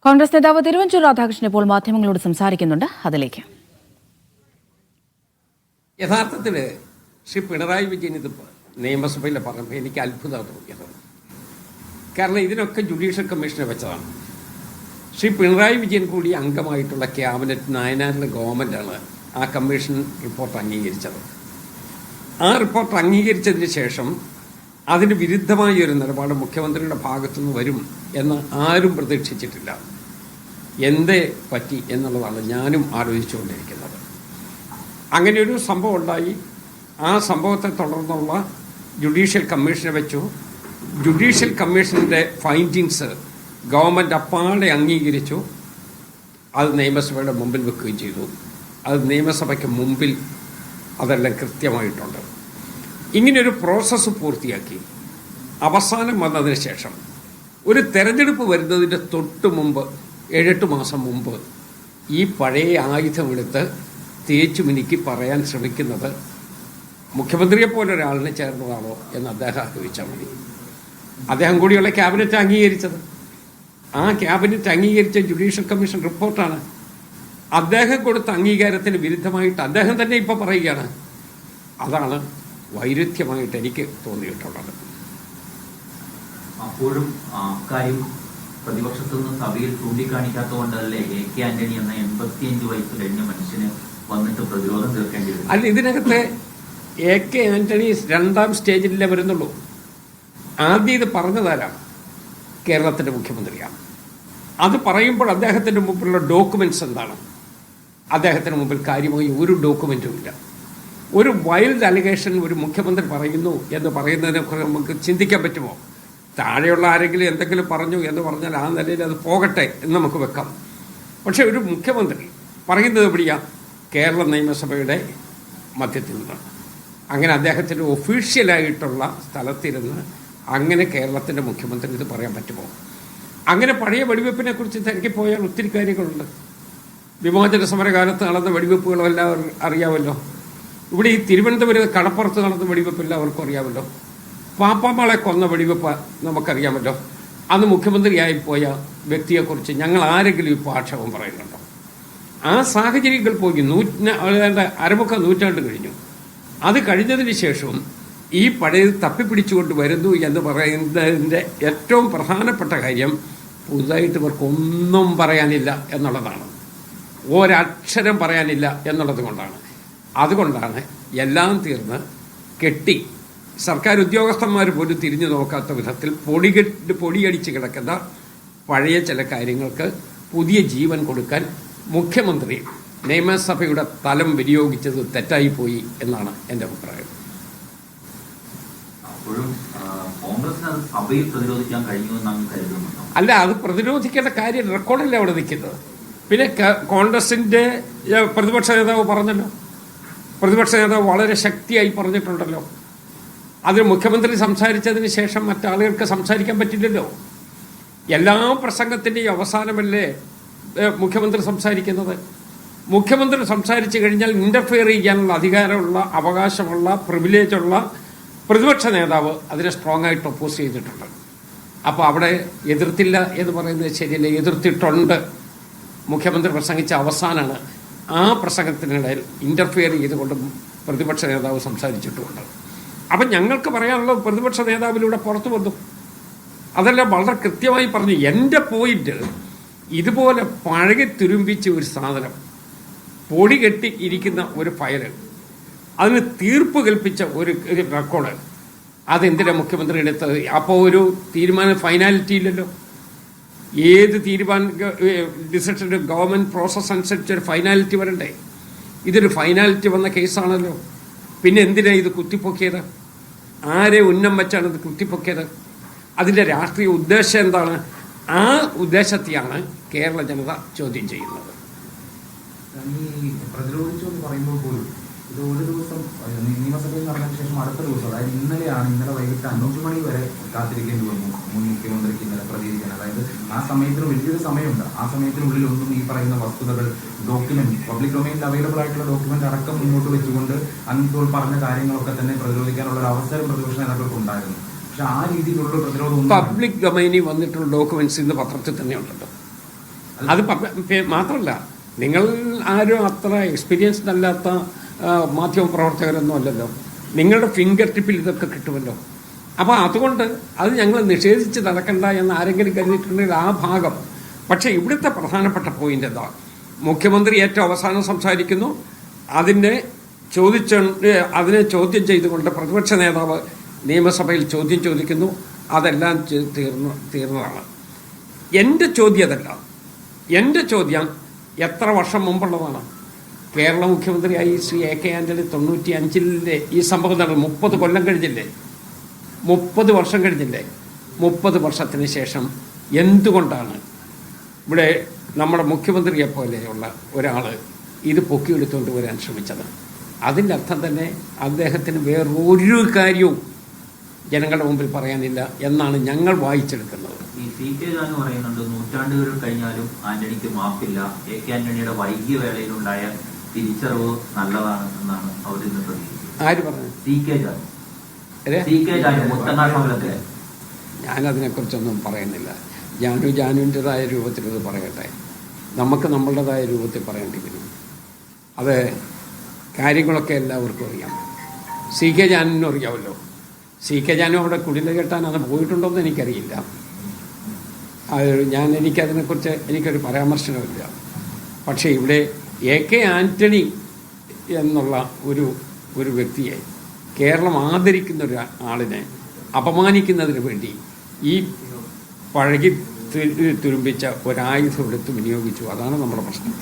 കോൺഗ്രസ് നേതാവ് തിരുവഞ്ചൂർ രാധാകൃഷ്ണൻ ഇപ്പോൾ മാധ്യമങ്ങളോട് സംസാരിക്കുന്നുണ്ട്. അതിലേക്ക് യഥാർത്ഥത്തിൽ ശ്രീ പിണറായി വിജയൻ ഇത് നിയമസഭയിൽ പറഞ്ഞപ്പോൾ എനിക്ക് അത്ഭുതം തോന്നിയത്. കാരണം ഇതിനൊക്കെ ജുഡീഷ്യൽ കമ്മീഷനെ വെച്ചതാണ്. ശ്രീ പിണറായി വിജയൻ കൂടി അംഗമായിട്ടുള്ള ക്യാബിനറ്റ് നായനാറിൻ്റെ ഗവൺമെൻറ്റാണ് ആ കമ്മീഷൻ റിപ്പോർട്ട് അംഗീകരിച്ചത്. ആ റിപ്പോർട്ട് അംഗീകരിച്ചതിന് ശേഷം അതിന് വിരുദ്ധമായ ഒരു നിലപാട് മുഖ്യമന്ത്രിയുടെ ഭാഗത്തുനിന്ന് വരും എന്ന് ആരും പ്രതീക്ഷിച്ചിട്ടില്ല. എന്തേ പറ്റി എന്നുള്ളതാണ് ഞാനും ആലോചിച്ചുകൊണ്ടിരിക്കുന്നത്. അങ്ങനെയൊരു സംഭവം ഉണ്ടായി. ആ സംഭവത്തെ തുടർന്നുള്ള ജുഡീഷ്യൽ കമ്മീഷനെ വെച്ചു. ജുഡീഷ്യൽ കമ്മീഷൻ്റെ ഫൈൻഡിങ്സ് ഗവൺമെൻറ് അപ്പാടെ അംഗീകരിച്ചു. അത് നിയമസഭയുടെ മുമ്പിൽ വെക്കുകയും ചെയ്തു. അത് നിയമസഭയ്ക്ക് മുമ്പിൽ അതെല്ലാം കൃത്യമായിട്ടുണ്ട്. ഇങ്ങനെയൊരു പ്രോസസ്സ് പൂർത്തിയാക്കി അവസാനം വന്നതിന് ശേഷം ഒരു തെരഞ്ഞെടുപ്പ് വരുന്നതിൻ്റെ തൊട്ട് മുമ്പ് 7-8 മാസം മുമ്പ് ഈ പഴയ ആയുധമെടുത്ത് തേച്ചു മിനുക്കി പറയാൻ ശ്രമിക്കുന്നത് മുഖ്യമന്ത്രിയെ പോലെ ഒരാളിനെ ചേർന്നതാണോ എന്ന് അദ്ദേഹം ആലോചിച്ചാൽ മതി. അദ്ദേഹം കൂടിയുള്ള ക്യാബിനറ്റ് അംഗീകരിച്ചത്. ആ ക്യാബിനറ്റ് അംഗീകരിച്ച ജുഡീഷ്യൽ കമ്മീഷൻ റിപ്പോർട്ടാണ്. അദ്ദേഹം കൊടുത്ത അംഗീകാരത്തിന് വിരുദ്ധമായിട്ട് അദ്ദേഹം തന്നെ ഇപ്പോൾ പറയുകയാണ്. അതാണ് വൈരുദ്ധ്യമായിട്ട് എനിക്ക് തോന്നിയിട്ടുള്ളത്. അപ്പോഴും അക്കാര്യം പ്രതിപക്ഷത്തു നിന്ന് സഭയിൽ ചൂണ്ടിക്കാണിക്കാത്തതുകൊണ്ടല്ലേ AK ആന്റണി എന്ന 85 വയസ്സ് കഴിഞ്ഞ മനുഷ്യന് വന്നിട്ട് പ്രതിരോധം തീർക്കേണ്ടി വരും? അല്ല, ഇതിനകത്ത് AK ആന്റണി 2ാം സ്റ്റേജിലേ വരുന്നുള്ളൂ. ആദ്യം ഇത് പറഞ്ഞതാരാണ്? കേരളത്തിൻ്റെ മുഖ്യമന്ത്രിയാണ്. അത് പറയുമ്പോൾ അദ്ദേഹത്തിൻ്റെ മുമ്പിലുള്ള ഡോക്യുമെന്റ്സ് എന്താണ്? അദ്ദേഹത്തിന് മുമ്പിൽ കാര്യമായി ഒരു ഡോക്യുമെന്റും ഇല്ല. ഒരു വൈൽഡ് അലിഗേഷൻ ഒരു മുഖ്യമന്ത്രി പറയുന്നു എന്ന് പറയുന്നതിനെക്കുറിച്ച് നമുക്ക് ചിന്തിക്കാൻ പറ്റുമോ? താഴെയുള്ള ആരെങ്കിലും എന്തെങ്കിലും പറഞ്ഞു എന്ന് പറഞ്ഞാൽ ആ നിലയിൽ അത് പോകട്ടെ എന്ന് നമുക്ക് വെക്കാം. പക്ഷെ ഒരു മുഖ്യമന്ത്രി പറയുന്നത് എവിടെയാണ്? കേരള നിയമസഭയുടെ മധ്യത്തിൽ നിന്നാണ്. അങ്ങനെ അദ്ദേഹത്തിൻ്റെ ഒഫീഷ്യലായിട്ടുള്ള സ്ഥലത്തിരുന്ന് അങ്ങനെ കേരളത്തിൻ്റെ മുഖ്യമന്ത്രി ഇത് പറയാൻ പറ്റുമോ? അങ്ങനെ പഴയ വെടിവെപ്പിനെ കുറിച്ച് തിരക്കിപ്പോയാൽ ഒത്തിരി കാര്യങ്ങളുണ്ട്. വിമോചന സമരകാലത്ത് നടന്ന വെടിവെപ്പുകളെല്ലാം അറിയാമല്ലോ. ഇവിടെ ഈ തിരുവനന്തപുരം കടപ്പുറത്ത് നടന്ന വെടിവെപ്പ് എല്ലാവർക്കും അറിയാമല്ലോ. പാപ്പാമളെ കൊന്ന വെടിവെപ്പ് നമുക്കറിയാമല്ലോ. അന്ന് മുഖ്യമന്ത്രിയായി പോയ വ്യക്തിയെക്കുറിച്ച് ഞങ്ങൾ ആരെങ്കിലും ഇപ്പോൾ ആക്ഷേപം പറയുന്നുണ്ടോ? ആ സാഹചര്യങ്ങൾ പോയി അരമുക്കാൽ നൂറ്റാണ്ട് കഴിഞ്ഞു. അത് കഴിഞ്ഞതിന് ശേഷവും ഈ പഴയത് തപ്പിപ്പിടിച്ചുകൊണ്ട് വരുന്നു എന്ന് പറയുന്നതിൻ്റെ ഏറ്റവും പ്രധാനപ്പെട്ട കാര്യം പുതുതായിട്ട് ഇവർക്കൊന്നും പറയാനില്ല എന്നുള്ളതാണ്. ഒരക്ഷരം പറയാനില്ല എന്നുള്ളത് കൊണ്ടാണ്. അതുകൊണ്ടാണ് എല്ലാം തീർന്ന് കെട്ടി സർക്കാർ ഉദ്യോഗസ്ഥന്മാർ പോലും തിരിഞ്ഞു നോക്കാത്ത വിധത്തിൽ പൊടിയടിച്ച് കിടക്കുന്ന പഴയ ചില കാര്യങ്ങൾക്ക് പുതിയ ജീവൻ കൊടുക്കാൻ മുഖ്യമന്ത്രി നിയമസഭയുടെ തലം വിനിയോഗിച്ചത് തെറ്റായിപ്പോയി എന്നാണ് എൻ്റെ അഭിപ്രായം. അല്ല, അത് പ്രതിരോധിക്കേണ്ട കാര്യം റെക്കോർഡല്ലേ അവിടെ നിൽക്കുന്നത്. പിന്നെ കോൺഗ്രസിൻ്റെ പ്രതിപക്ഷ നേതാവ് പറഞ്ഞല്ലോ, പ്രതിപക്ഷ നേതാവ് വളരെ ശക്തിയായി പറഞ്ഞിട്ടുണ്ടല്ലോ. അതിന് മുഖ്യമന്ത്രി സംസാരിച്ചതിന് ശേഷം മറ്റാളുകൾക്ക് സംസാരിക്കാൻ പറ്റില്ലല്ലോ. എല്ലാ പ്രസംഗത്തിൻ്റെയും അവസാനമല്ലേ മുഖ്യമന്ത്രി സംസാരിക്കുന്നത്. മുഖ്യമന്ത്രി സംസാരിച്ചു കഴിഞ്ഞാൽ ഇൻ്റർഫിയർ ചെയ്യാനുള്ള അധികാരമുള്ള, അവകാശമുള്ള, പ്രിവിലേജുള്ള പ്രതിപക്ഷ നേതാവ് അതിനെ സ്ട്രോങ് ആയിട്ട് ഒപ്പോസ് ചെയ്തിട്ടുണ്ട്. അപ്പോൾ അവിടെ എതിർത്തില്ല എന്ന് പറയുന്നത് ശരിയല്ല, എതിർത്തിട്ടുണ്ട്. മുഖ്യമന്ത്രി പ്രസംഗിച്ച അവസാനമാണ്. ആ പ്രസംഗത്തിനിടയിൽ ഇൻ്റർഫിയർ ചെയ്തുകൊണ്ട് പ്രതിപക്ഷ നേതാവ് സംസാരിച്ചിട്ടുമുണ്ട്. അപ്പം ഞങ്ങൾക്ക് പറയാനുള്ളത് പ്രതിപക്ഷ നേതാവിലൂടെ പുറത്തു വന്നു. അതെല്ലാം വളരെ കൃത്യമായി പറഞ്ഞു. എൻ്റെ പോയിന്റ്, ഇതുപോലെ പഴകി തുരുമ്പിച്ച ഒരു സാധനം, പൊടി കെട്ടി ഇരിക്കുന്ന ഒരു ഫയല്, അതിന് തീർപ്പ് കൽപ്പിച്ച ഒരു റെക്കോർഡ്, അതെന്തിനാണ് മുഖ്യമന്ത്രി എടുത്തത്? അപ്പോൾ ഒരു തീരുമാനം ഫൈനാലിറ്റി ഇല്ലല്ലോ. ഏത് തീരുമാനം ഡിസിഷൻ്റെ ഗവൺമെൻറ് പ്രോസസ് അനുസരിച്ച് ഒരു ഫൈനാലിറ്റി വരണ്ടേ? ഇതൊരു ഫൈനാലിറ്റി വന്ന കേസാണല്ലോ. പിന്നെ എന്തിനാണ് ഇത് കുത്തിപ്പൊക്കിയത്? ആരെ ഉന്നം വെച്ചാണ് ഇത് കുത്തിപ്പൊക്കിയത്? അതിൻ്റെ രാഷ്ട്രീയ ഉദ്ദേശം എന്താണ്? ആ ഉദ്ദേശത്തെയാണ് കേരള ജനത ചോദ്യം ചെയ്യുന്നത്. പ്രതിരോധിച്ചെന്ന് പറയുമ്പോൾ പോലും ഇത് ഒരു ദിവസം നിയമസഭയിൽ നടന്നതിന് ശേഷം അടുത്ത ദിവസം, അതായത് ഇന്നലെ വൈകിട്ട് 5 മണി വരെ കാത്തിരിക്കേണ്ടി വന്നു മുൻ മുഖ്യമന്ത്രിക്ക് ഇന്നലെ പ്രതികരിക്കാൻ. അതായത് ആ സമയത്തിന് വലിയൊരു സമയമുണ്ട്. ആ സമയത്തിനുള്ളിൽ ഒന്നും ഈ പറയുന്ന വസ്തുതകൾ, ഡോക്യുമെന്റ്, പബ്ലിക് ഡൊമൈനിൽ അവൈലബിൾ ആയിട്ടുള്ള ഡോക്യുമെന്റ് അടക്കം മുന്നോട്ട് വെച്ചുകൊണ്ട് അന്നിപ്പോൾ പറഞ്ഞ കാര്യങ്ങളൊക്കെ തന്നെ പ്രതിരോധിക്കാനുള്ള ഒരു അവസരം പ്രതിപക്ഷ നേതാക്കൾക്ക് ഉണ്ടായിരുന്നു. പക്ഷെ ആ രീതിയിലുള്ള പ്രതിരോധം പബ്ലിക് ഡൊമൈനിൽ വന്നിട്ടുള്ള ഡോക്യുമെന്റ്സ് ഇന്ന് പത്രത്തിൽ തന്നെ ഉണ്ടല്ലോ. അത് മാത്രമല്ല, നിങ്ങൾ ആരും അത്ര എക്സ്പീരിയൻസ്ഡ് അല്ലാത്ത മാധ്യമ പ്രവർത്തകരൊന്നും അല്ലല്ലോ. നിങ്ങളുടെ ഫിംഗർ ടിപ്പിൽ ഇതൊക്കെ കിട്ടുമല്ലോ. അപ്പോൾ അതുകൊണ്ട് അത് ഞങ്ങൾ നിഷേധിച്ച് നടക്കണ്ട എന്ന് ആരെങ്കിലും കരുതിയിട്ടുണ്ടെങ്കിൽ ആ ഭാഗം. പക്ഷേ ഇവിടുത്തെ പ്രധാനപ്പെട്ട പോയിന്റ് എന്താ? മുഖ്യമന്ത്രി ഏറ്റവും അവസാനം സംസാരിക്കുന്നു. അതിനെ ചോദ്യം ചെയ്തുകൊണ്ട് പ്രതിപക്ഷ നേതാവ് നിയമസഭയിൽ ചോദ്യം ചോദിക്കുന്നു. അതെല്ലാം തീർന്നതാണ്. എൻ്റെ ചോദ്യം അതല്ല. എൻ്റെ ചോദ്യം എത്ര വർഷം മുമ്പുള്ളതാണ്? കേരള മുഖ്യമന്ത്രിയായി ശ്രീ AK ആന്റണി 95-ലെ ഈ സംഭവം നടന്നു. 30 കൊല്ലം കഴിഞ്ഞില്ലേ? 30 വർഷം കഴിഞ്ഞില്ലേ? 30 വർഷത്തിന് ശേഷം എന്തുകൊണ്ടാണ് ഇവിടെ നമ്മുടെ മുഖ്യമന്ത്രിയെ പോലെയുള്ള ഒരാൾ ഇത് പൊക്കിയെടുത്തുകൊണ്ട് വരാൻ ശ്രമിച്ചത്? അതിൻ്റെ അർത്ഥം തന്നെ അദ്ദേഹത്തിന് വേറൊരു കാര്യവും ജനങ്ങളുടെ മുമ്പിൽ പറയാനില്ല എന്നാണ് ഞങ്ങൾ വായിച്ചെടുക്കുന്നത്. ഈ CK ജാനു പറയുന്നുണ്ട്, നൂറ്റാണ്ടുകൾ കഴിഞ്ഞാലും ആന്റണിക്ക് മാപ്പില്ല. AK ആന്റണിയുടെ വൈകിയ വേളയിലുണ്ടായ തിരിച്ചറിവ് നല്ലതാണ് എന്നാണ് അവർ ഇന്ന് പ്രതികരിച്ചത്. ആര് പറഞ്ഞു? CK ജാനു മുത്തങ്ങാട്ടൊക്കെ. ഞാനതിനെക്കുറിച്ചൊന്നും പറയുന്നില്ല. ജാനുവിൻ്റെതായ രൂപത്തിൽ ഇത് പറയട്ടെ. നമുക്ക് നമ്മളുടേതായ രൂപത്തിൽ പറയേണ്ടി വരും. അത് കാര്യങ്ങളൊക്കെ എല്ലാവർക്കും അറിയാം. CK ജാനുവിനും അറിയാമല്ലോ. CK ജാനു അവിടെ കുടില കെട്ടാൻ അത് പോയിട്ടുണ്ടോയെന്ന് എനിക്കറിയില്ല. എനിക്കതിനെക്കുറിച്ച് എനിക്കൊരു പരാമർശനമില്ല. പക്ഷേ ഇവിടെ AK ആന്റണി എന്നുള്ള ഒരു വ്യക്തിയെ കേരളം ആദരിക്കുന്ന ഒരു ആളിനെ അപമാനിക്കുന്നതിന് വേണ്ടി ഈ പഴകി തുരുമ്പിച്ച ഒരായുധം എടുത്ത് വിനിയോഗിച്ചു. അതാണ് നമ്മുടെ പ്രശ്നം.